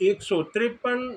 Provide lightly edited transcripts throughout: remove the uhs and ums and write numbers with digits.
153,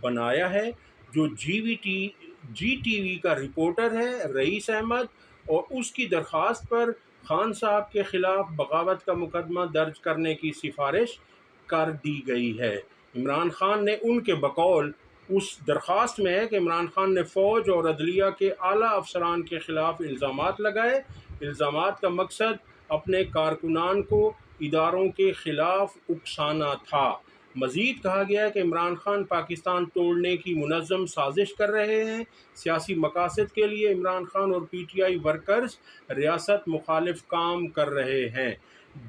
بنایا ہے، جو جی ٹی وی کا رپورٹر ہے رئیس احمد، اور اس کی درخواست پر خان صاحب کے خلاف بغاوت کا مقدمہ درج کرنے کی سفارش کر دی گئی ہے۔ عمران خان نے ان کے بقول اس درخواست میں ہے کہ عمران خان نے فوج اور عدلیہ کے اعلیٰ افسران کے خلاف الزامات لگائے۔ الزامات کا مقصد اپنے کارکنان کو اداروں کے خلاف اکسانا تھا۔ مزید کہا گیا ہے کہ عمران خان پاکستان توڑنے کی منظم سازش کر رہے ہیں۔ سیاسی مقاصد کے لیے عمران خان اور پی ٹی آئی ورکرز ریاست مخالف کام کر رہے ہیں۔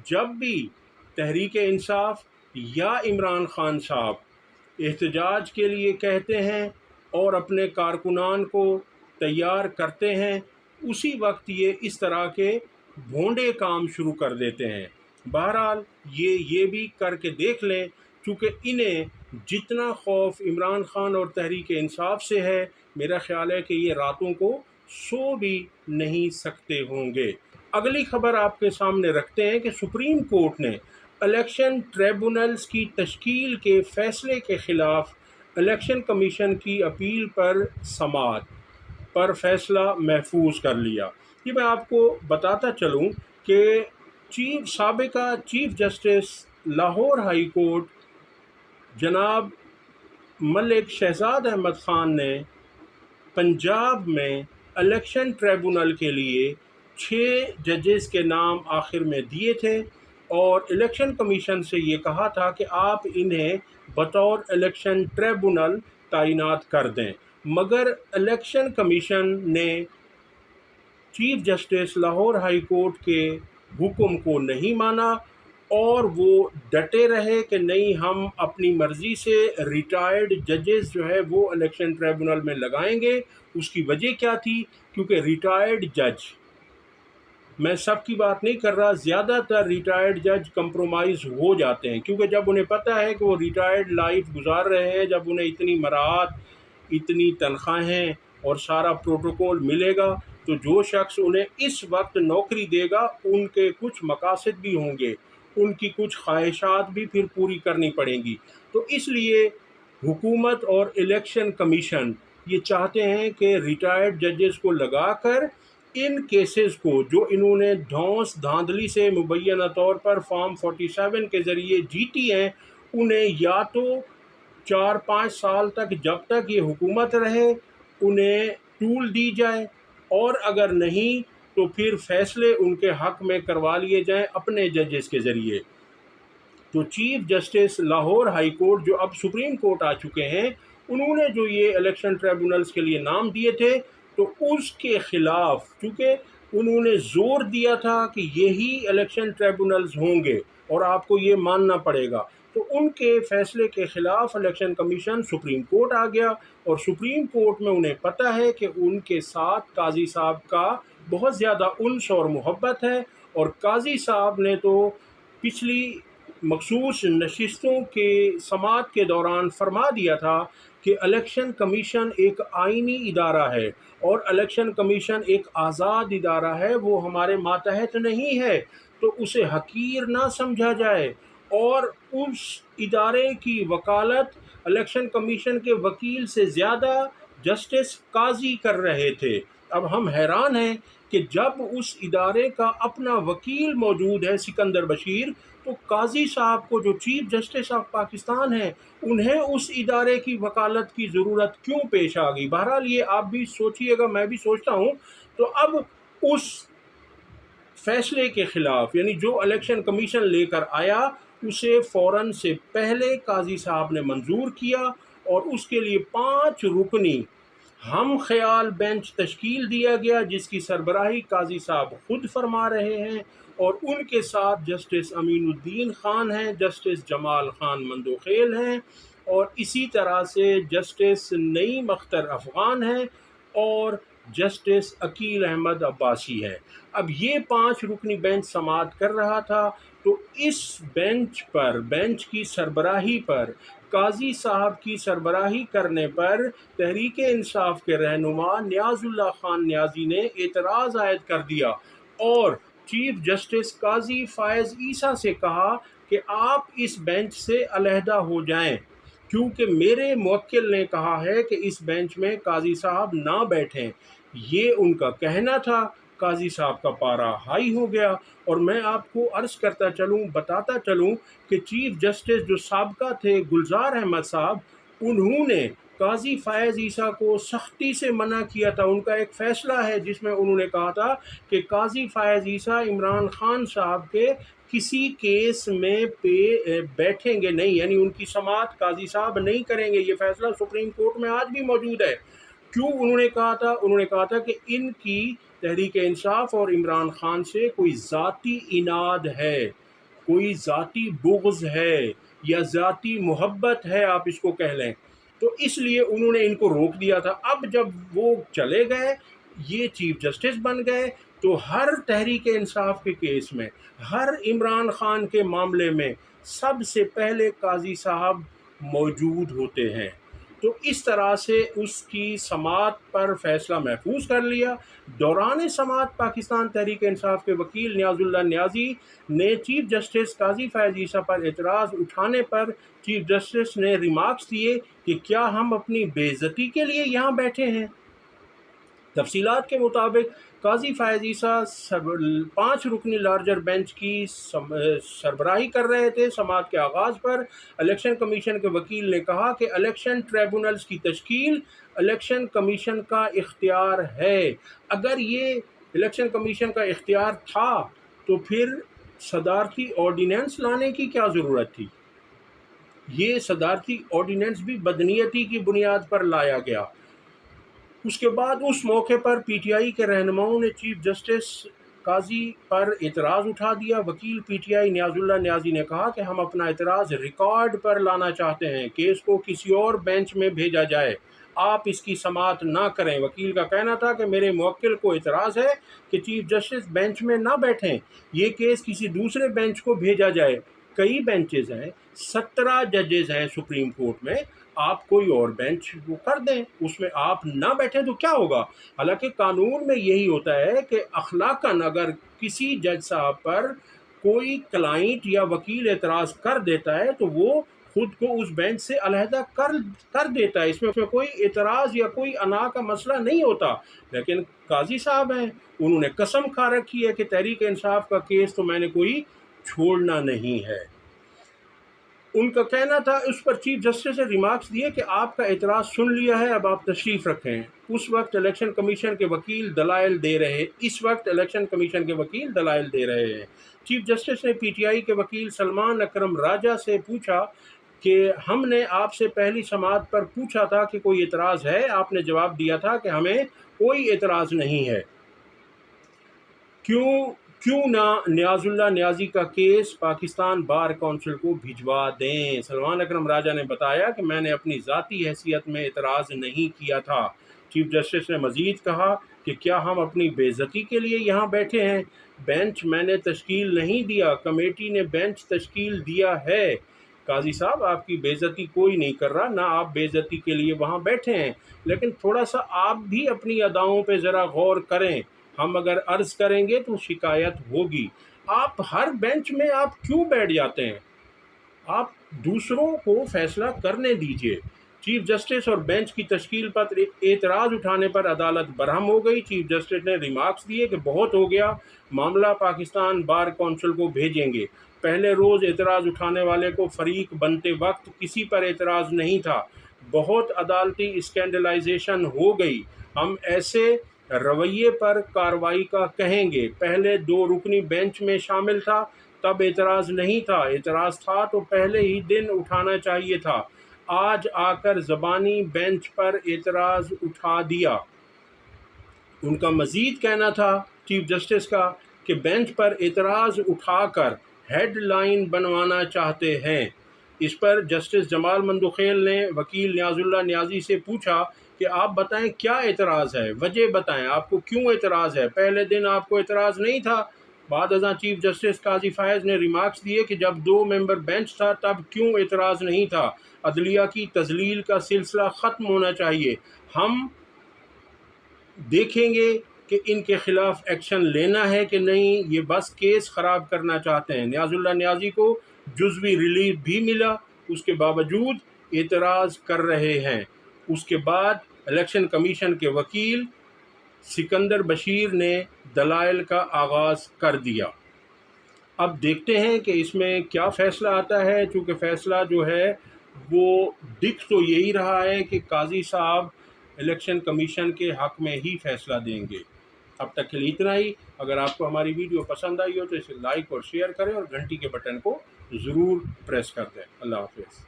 جب بھی تحریک انصاف یا عمران خان صاحب احتجاج کے لیے کہتے ہیں اور اپنے کارکنان کو تیار کرتے ہیں، اسی وقت یہ اس طرح کے بھونڈے کام شروع کر دیتے ہیں۔ بہرحال یہ بھی کر کے دیکھ لیں، چونکہ انہیں جتنا خوف عمران خان اور تحریک انصاف سے ہے، میرا خیال ہے کہ یہ راتوں کو سو بھی نہیں سکتے ہوں گے۔ اگلی خبر آپ کے سامنے رکھتے ہیں کہ سپریم کورٹ نے الیکشن ٹریبونلز کی تشکیل کے فیصلے کے خلاف الیکشن کمیشن کی اپیل پر سماعت پر فیصلہ محفوظ کر لیا۔ یہ میں آپ کو بتاتا چلوں کہ سابقہ chief justice Lahore high court جناب ملک شہزاد احمد خان نے پنجاب میں الیکشن ٹریبونل کے لیے 6 ججز کے نام آخر میں دیے تھے، اور الیکشن کمیشن سے یہ کہا تھا کہ آپ انہیں بطور الیکشن ٹریبونل تعینات کر دیں، مگر الیکشن کمیشن نے chief justice Lahore high court کے حکم کو نہیں مانا، اور وہ ڈٹے رہے کہ نہیں، ہم اپنی مرضی سے ریٹائرڈ ججز جو ہے وہ الیکشن ٹریبونل میں لگائیں گے۔ اس کی وجہ کیا تھی؟ کیونکہ ریٹائرڈ جج، میں سب کی بات نہیں کر رہا، زیادہ تر ریٹائرڈ جج کمپرومائز ہو جاتے ہیں، کیونکہ جب انہیں پتہ ہے کہ وہ ریٹائرڈ لائف گزار رہے ہیں، جب انہیں اتنی مراعات، اتنی تنخواہیں اور سارا پروٹوکول ملے گا، تو جو شخص انہیں اس وقت نوکری دے گا ان کے کچھ مقاصد بھی ہوں گے، ان کی کچھ خواہشات بھی پھر پوری کرنی پڑیں گی۔ تو اس لیے حکومت اور الیکشن کمیشن یہ چاہتے ہیں کہ ریٹائرڈ ججز کو لگا کر ان کیسز کو جو انہوں نے دھونس دھاندلی سے مبینہ طور پر فارم 47 کے ذریعے جیتی ہیں، انہیں یا تو 4-5 سال تک، جب تک یہ حکومت رہے، انہیں ٹول دی جائے، اور اگر نہیں تو پھر فیصلے ان کے حق میں کروا لیے جائیں اپنے ججز کے ذریعے۔ تو chief justice Lahore high court جو اب سپریم کورٹ آ چکے ہیں، انہوں نے جو یہ الیکشن ٹریبونلز کے لیے نام دیے تھے، تو اس کے خلاف، چونکہ انہوں نے زور دیا تھا کہ یہی الیکشن ٹریبونلز ہوں گے اور آپ کو یہ ماننا پڑے گا، تو ان کے فیصلے کے خلاف الیکشن کمیشن سپریم کورٹ آ گیا، اور سپریم کورٹ میں انہیں پتہ ہے کہ ان کے ساتھ قاضی صاحب کا بہت زیادہ انس اور محبت ہے، اور قاضی صاحب نے تو پچھلی مخصوص نشستوں کے سماعت کے دوران فرما دیا تھا کہ الیکشن کمیشن ایک آئینی ادارہ ہے، اور الیکشن کمیشن ایک آزاد ادارہ ہے، وہ ہمارے ماتحت نہیں ہے، تو اسے حقیر نہ سمجھا جائے، اور اس ادارے کی وکالت الیکشن کمیشن کے وکیل سے زیادہ جسٹس قاضی کر رہے تھے۔ اب ہم حیران ہیں کہ جب اس ادارے کا اپنا وکیل موجود ہے سکندر بشیر، تو قاضی صاحب کو جو چیف جسٹس آف پاکستان ہیں، انہیں اس ادارے کی وکالت کی ضرورت کیوں پیش آ گئی؟ بہرحال یہ آپ بھی سوچئے گا، میں بھی سوچتا ہوں۔ تو اب اس فیصلے کے خلاف، یعنی جو الیکشن کمیشن لے کر آیا، اسے فوراً سے پہلے قاضی صاحب نے منظور کیا، اور اس کے لیے 5 رکنی ہم خیال بینچ تشکیل دیا گیا، جس کی سربراہی قاضی صاحب خود فرما رہے ہیں، اور ان کے ساتھ جسٹس امین الدین خان ہیں، جسٹس جمال خان مندوخیل ہیں، اور اسی طرح سے جسٹس نعیم اختر افغان ہیں، اور جسٹس عقیل احمد عباسی ہے۔ اب یہ 5 رکنی بینچ سماعت کر رہا تھا، تو اس بینچ کی سربراہی پر، قاضی صاحب کی سربراہی کرنے پر، تحریک انصاف کے رہنما نیاز اللہ خان نیازی نے اعتراض عائد کر دیا، اور چیف جسٹس قاضی فائز عیسیٰ سے کہا کہ آپ اس بینچ سے علیحدہ ہو جائیں، کیونکہ میرے موکل نے کہا ہے کہ اس بینچ میں قاضی صاحب نہ بیٹھیں۔ یہ ان کا کہنا تھا۔ قاضی صاحب کا پارا ہائی ہو گیا، اور میں آپ کو عرض کرتا چلوں، بتاتا چلوں کہ چیف جسٹس جو سابقہ تھے گلزار احمد صاحب، انہوں نے قاضی فائز عیسیٰ کو سختی سے منع کیا تھا۔ ان کا ایک فیصلہ ہے جس میں انہوں نے کہا تھا کہ قاضی فائز عیسیٰ عمران خان صاحب کے کسی کیس میں بیٹھیں گے نہیں، یعنی ان کی سماعت قاضی صاحب نہیں کریں گے۔ یہ فیصلہ سپریم کورٹ میں آج بھی موجود ہے۔ کیوں انہوں نے کہا تھا؟ انہوں نے کہا تھا کہ ان کی تحریک انصاف اور عمران خان سے کوئی ذاتی اناد ہے، کوئی ذاتی بغض ہے یا ذاتی محبت ہے، آپ اس کو کہہ لیں، تو اس لیے انہوں نے ان کو روک دیا تھا۔ اب جب وہ چلے گئے، یہ چیف جسٹس بن گئے، تو ہر تحریک انصاف کے کیس میں، ہر عمران خان کے معاملے میں سب سے پہلے قاضی صاحب موجود ہوتے ہیں۔ تو اس طرح سے اس کی سماعت پر فیصلہ محفوظ کر لیا۔ دوران سماعت پاکستان تحریک انصاف کے وکیل نیاز اللہ نیازی نے چیف جسٹس قاضی فائز عیسیٰ پر اعتراض اٹھانے پر چیف جسٹس نے ریمارکس دیے کہ کیا ہم اپنی بے عزتی کے لیے یہاں بیٹھے ہیں؟ تفصیلات کے مطابق قاضی فائز عیسیٰ 5 رکنی لارجر بینچ کی سربراہی کر رہے تھے۔ سماعت کے آغاز پر الیکشن کمیشن کے وکیل نے کہا کہ الیکشن ٹریبونلز کی تشکیل الیکشن کمیشن کا اختیار ہے۔ اگر یہ الیکشن کمیشن کا اختیار تھا تو پھر صدارتی آرڈیننس لانے کی کیا ضرورت تھی؟ یہ صدارتی آرڈیننس بھی بدنیتی کی بنیاد پر لایا گیا۔ اس کے بعد اس موقع پر پی ٹی آئی کے رہنماؤں نے چیف جسٹس قاضی پر اعتراض اٹھا دیا۔ وکیل پی ٹی آئی نیاز اللہ نیازی نے کہا کہ ہم اپنا اعتراض ریکارڈ پر لانا چاہتے ہیں، کیس کو کسی اور بینچ میں بھیجا جائے، آپ اس کی سماعت نہ کریں۔ وکیل کا کہنا تھا کہ میرے موکل کو اعتراض ہے کہ چیف جسٹس بینچ میں نہ بیٹھیں، یہ کیس کسی دوسرے بینچ کو بھیجا جائے۔ کئی بینچز ہیں، 17 ججز ہیں سپریم کورٹ میں، آپ کوئی اور بینچ وہ کر دیں، اس میں آپ نہ بیٹھیں تو کیا ہوگا؟ حالانکہ قانون میں یہی ہوتا ہے کہ اخلاقاً اگر کسی جج صاحب پر کوئی کلائنٹ یا وکیل اعتراض کر دیتا ہے تو وہ خود کو اس بینچ سے علیحدہ کر دیتا ہے، اس میں کوئی اعتراض یا کوئی انا کا مسئلہ نہیں ہوتا۔ لیکن قاضی صاحب ہیں، انہوں نے قسم کھا رکھی ہے کہ تحریک انصاف کا کیس تو میں نے کوئی چھوڑنا نہیں ہے۔ ان کا کہنا تھا، اس پر چیف جسٹس نے ریمارکس دیے کہ آپ کا اعتراض سن لیا ہے، اب آپ تشریف رکھیں۔ اس وقت الیکشن کمیشن کے وکیل دلائل دے رہے ہیں۔ چیف جسٹس نے پی ٹی آئی کے وکیل سلمان اکرم راجہ سے پوچھا کہ ہم نے آپ سے پہلی سماعت پر پوچھا تھا کہ کوئی اعتراض ہے، آپ نے جواب دیا تھا کہ ہمیں کوئی اعتراض نہیں ہے، کیوں نہ نیاز اللہ نیازی کا کیس پاکستان بار کونسل کو بھجوا دیں؟ سلمان اکرم راجہ نے بتایا کہ میں نے اپنی ذاتی حیثیت میں اعتراض نہیں کیا تھا۔ چیف جسٹس نے مزید کہا کہ کیا ہم اپنی بے عزتی کے لیے یہاں بیٹھے ہیں؟ بینچ میں نے تشکیل نہیں دیا، کمیٹی نے بینچ تشکیل دیا ہے۔ قاضی صاحب، آپ کی بے عزتی کوئی نہیں کر رہا، نہ آپ بے عزتی کے لیے وہاں بیٹھے ہیں، لیکن تھوڑا سا آپ بھی اپنی اداؤں پہ ذرا غور کریں، ہم اگر عرض کریں گے تو شکایت ہوگی۔ آپ ہر بینچ میں آپ کیوں بیٹھ جاتے ہیں؟ آپ دوسروں کو فیصلہ کرنے دیجئے۔ چیف جسٹس اور بینچ کی تشکیل پر اعتراض اٹھانے پر عدالت برہم ہو گئی۔ چیف جسٹس نے ریمارکس دیے کہ بہت ہو گیا، معاملہ پاکستان بار کونسل کو بھیجیں گے۔ پہلے روز اعتراض اٹھانے والے کو فریق بنتے وقت کسی پر اعتراض نہیں تھا، بہت عدالتی اسکینڈلائزیشن ہو گئی، ہم ایسے رویے پر کارروائی کا کہیں گے۔ پہلے 2 رکنی بینچ میں شامل تھا، تب اعتراض نہیں تھا، اعتراض تھا تو پہلے ہی دن اٹھانا چاہیے تھا، آج آ کر زبانی بینچ پر اعتراض اٹھا دیا۔ ان کا مزید کہنا تھا چیف جسٹس کا کہ بینچ پر اعتراض اٹھا کر ہیڈ لائن بنوانا چاہتے ہیں۔ اس پر جسٹس جمال مندوخیل نے وکیل نیاز اللہ نیازی سے پوچھا کہ آپ بتائیں کیا اعتراض ہے، وجہ بتائیں، آپ کو کیوں اعتراض ہے؟ پہلے دن آپ کو اعتراض نہیں تھا۔ بعد ازاں چیف جسٹس قاضی فائز نے ریمارکس دیے کہ جب 2 ممبر بینچ تھا تب کیوں اعتراض نہیں تھا؟ عدلیہ کی تذلیل کا سلسلہ ختم ہونا چاہیے، ہم دیکھیں گے کہ ان کے خلاف ایکشن لینا ہے کہ نہیں، یہ بس کیس خراب کرنا چاہتے ہیں۔ نیاز اللہ نیازی کو جزوی ریلیف بھی ملا، اس کے باوجود اعتراض کر رہے ہیں۔ اس کے بعد الیکشن کمیشن کے وکیل سکندر بشیر نے دلائل کا آغاز کر دیا۔ اب دیکھتے ہیں کہ اس میں کیا فیصلہ آتا ہے، چونکہ فیصلہ جو ہے وہ دکھ تو یہی رہا ہے کہ قاضی صاحب الیکشن کمیشن کے حق میں ہی فیصلہ دیں گے۔ اب تک کے لیے اتنا ہی۔ اگر آپ کو ہماری ویڈیو پسند آئی ہو تو اسے لائک اور شیئر کریں اور گھنٹی کے بٹن کو ضرور پریس کر دیں۔ اللہ حافظ۔